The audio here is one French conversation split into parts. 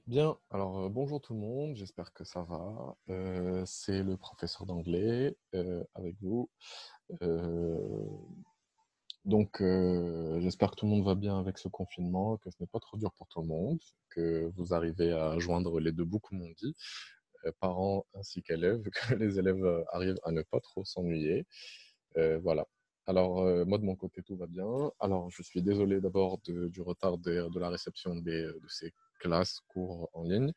Bien, alors bonjour tout le monde, j'espère que ça va. C'est le professeur d'anglais avec vous. Euh, j'espère que tout le monde va bien avec ce confinement, que ce n'est pas trop dur pour tout le monde, que vous arrivez à joindre les deux bouts, comme on dit, parents ainsi qu'élèves, que les élèves arrivent à ne pas trop s'ennuyer. Voilà. Alors, moi, de mon côté, tout va bien. Alors, je suis désolé d'abord du retard de la réception de ces classes, cours en ligne.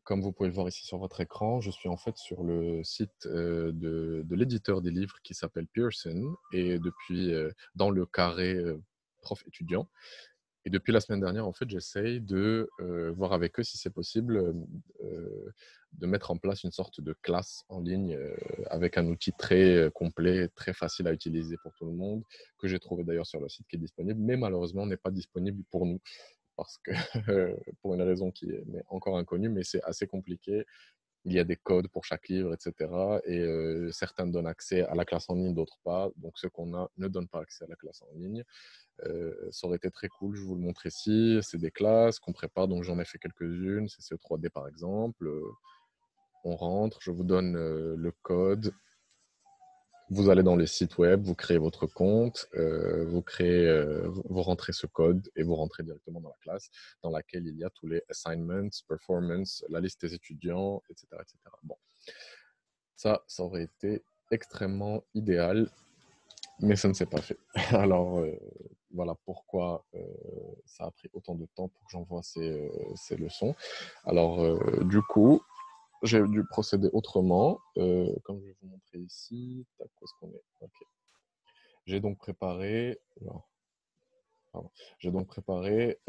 Comme vous pouvez le voir ici sur votre écran, je suis en fait sur le site de l'éditeur des livres qui s'appelle Pearson et depuis dans le carré prof-étudiant. Et depuis la semaine dernière, en fait, j'essaye de voir avec eux si c'est possible de mettre en place une sorte de classe en ligne avec un outil très complet, très facile à utiliser pour tout le monde, que j'ai trouvé d'ailleurs sur le site qui est disponible, mais malheureusement n'est pas disponible pour nous parce que pour une raison qui est encore inconnue, mais c'est assez compliqué. Il y a des codes pour chaque livre, etc. Et certains donnent accès à la classe en ligne, d'autres pas. Donc ceux qu'on a ne donnent pas accès à la classe en ligne. Ça aurait été très cool, je vous le montre ici. C'est des classes qu'on prépare, donc j'en ai fait quelques-unes. C'est CE3D par exemple. On rentre, je vous donne le code. Vous allez dans les sites web, vous créez votre compte, vous rentrez ce code et vous rentrez directement dans la classe dans laquelle il y a tous les assignments, performance, la liste des étudiants, etc., etc. Bon, ça aurait été extrêmement idéal, mais ça ne s'est pas fait. Alors, voilà pourquoi ça a pris autant de temps pour que j'envoie ces leçons. Alors, du coup, j'ai dû procéder autrement. Comme je vais vous montrer ici, tac, où est-ce qu'on est? Ok. J'ai donc préparé, non, pardon. J'ai donc préparé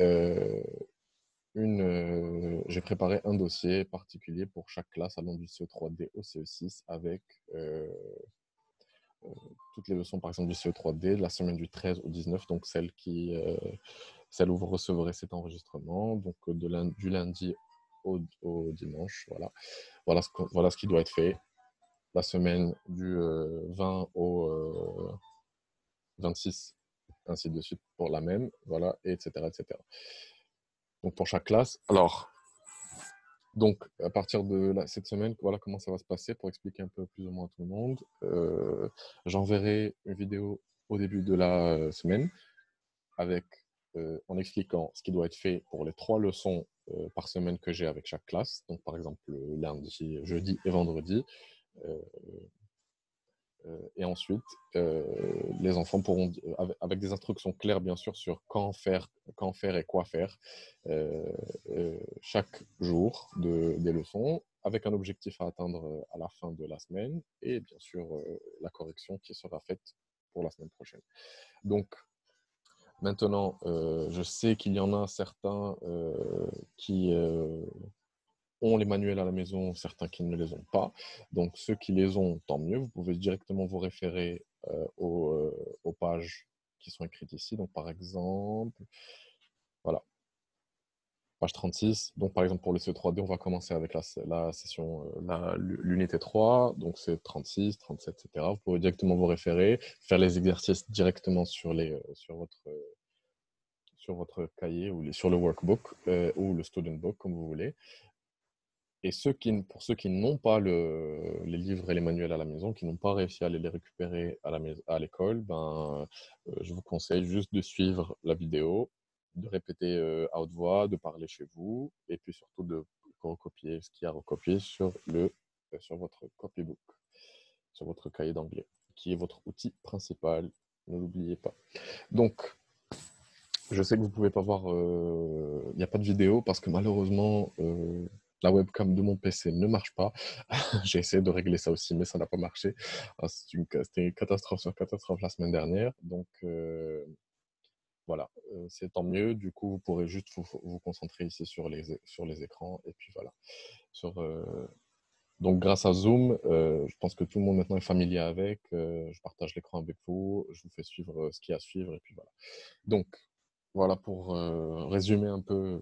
j'ai préparé un dossier particulier pour chaque classe allant du CE3D au CE6 avec euh, toutes les leçons, par exemple, du CE3D, de la semaine du 13 au 19, donc celle où vous recevrez cet enregistrement, donc du lundi au dimanche, voilà. Voilà ce qui doit être fait. La semaine du 20 au 26, ainsi de suite pour la même, voilà, et etc., etc. Donc pour chaque classe. Alors, donc à partir de cette semaine, voilà comment ça va se passer pour expliquer un peu plus ou moins à tout le monde. J'enverrai une vidéo au début de la semaine avec, en expliquant ce qui doit être fait pour les 3 leçons par semaine que j'ai avec chaque classe. Donc par exemple lundi, jeudi et vendredi. Euh, et ensuite, les enfants pourront, avec des instructions claires, bien sûr, sur quand faire et quoi faire chaque jour des leçons, avec un objectif à atteindre à la fin de la semaine, et bien sûr, la correction qui sera faite pour la semaine prochaine. Donc, maintenant, je sais qu'il y en a certains qui ont les manuels à la maison, certains qui ne les ont pas. Donc, ceux qui les ont, tant mieux. Vous pouvez directement vous référer aux pages qui sont écrites ici. Donc, par exemple, voilà, page 36. Donc, par exemple, pour le CE3D, on va commencer avec la session, l'unité 3. Donc, c'est 36, 37, etc. Vous pouvez directement vous référer, faire les exercices directement sur votre cahier ou sur le workbook ou le student book, comme vous voulez. Et pour ceux qui n'ont pas les livres et les manuels à la maison, qui n'ont pas réussi à aller les récupérer à l'école, je vous conseille juste de suivre la vidéo, de répéter à haute voix, de parler chez vous, et puis surtout de recopier ce qu'il y a à recopier sur votre copybook, sur votre cahier d'anglais, qui est votre outil principal. Ne l'oubliez pas. Donc, je sais que vous pouvez pas voir, il n'y a pas de vidéo parce que malheureusement, la webcam de mon PC ne marche pas. J'ai essayé de régler ça aussi, mais ça n'a pas marché. Ah, c'était une catastrophe sur catastrophe la semaine dernière. Donc, voilà, c'est tant mieux. Du coup, vous pourrez juste vous concentrer ici sur les écrans. Et puis voilà. Sur, donc, grâce à Zoom, je pense que tout le monde maintenant est familier avec. Je partage l'écran avec vous. Je vous fais suivre ce qu'il y a à suivre. Et puis voilà. Donc, voilà pour résumer un peu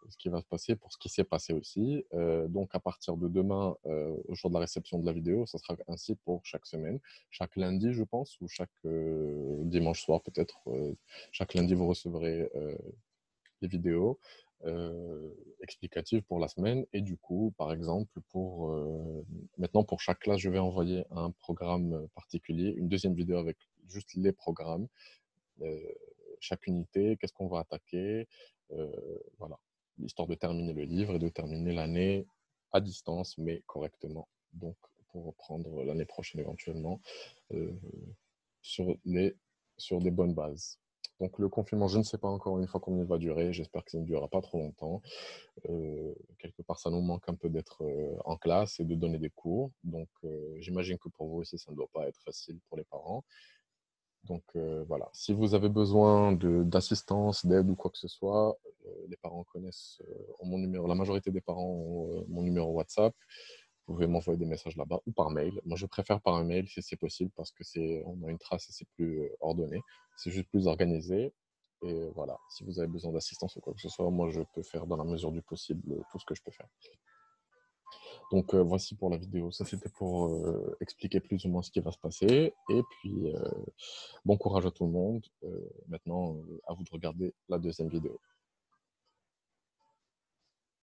ce qui va se passer, pour ce qui s'est passé aussi. Donc, à partir de demain, au jour de la réception de la vidéo, ça sera ainsi pour chaque semaine. Chaque lundi, je pense, ou chaque dimanche soir peut-être. Chaque lundi, vous recevrez les vidéos. explicative pour la semaine. Et du coup, par exemple, maintenant pour chaque classe, je vais envoyer un programme particulier, une deuxième vidéo avec juste les programmes, euh, chaque unité, qu'est-ce qu'on va attaquer, euh, voilà, histoire de terminer le livre et de terminer l'année à distance, mais correctement. Donc, pour reprendre l'année prochaine éventuellement, euh, sur sur des bonnes bases. Donc le confinement, je ne sais pas encore une fois combien il va durer. J'espère que ça ne durera pas trop longtemps. Quelque part, ça nous manque un peu d'être en classe et de donner des cours. Donc j'imagine que pour vous aussi, ça ne doit pas être facile pour les parents. Donc voilà, si vous avez besoin d'assistance, d'aide ou quoi que ce soit, les parents connaissent mon numéro. La majorité des parents ont mon numéro WhatsApp. Vous pouvez m'envoyer des messages là-bas ou par mail. Moi, je préfère par un mail si c'est possible parce que on a une trace et c'est plus ordonné. C'est juste plus organisé. Et voilà, si vous avez besoin d'assistance ou quoi que ce soit, moi, je peux faire dans la mesure du possible tout ce que je peux faire. Donc, voici pour la vidéo. Ça, c'était pour expliquer plus ou moins ce qui va se passer. Et puis, bon courage à tout le monde. Maintenant, à vous de regarder la deuxième vidéo.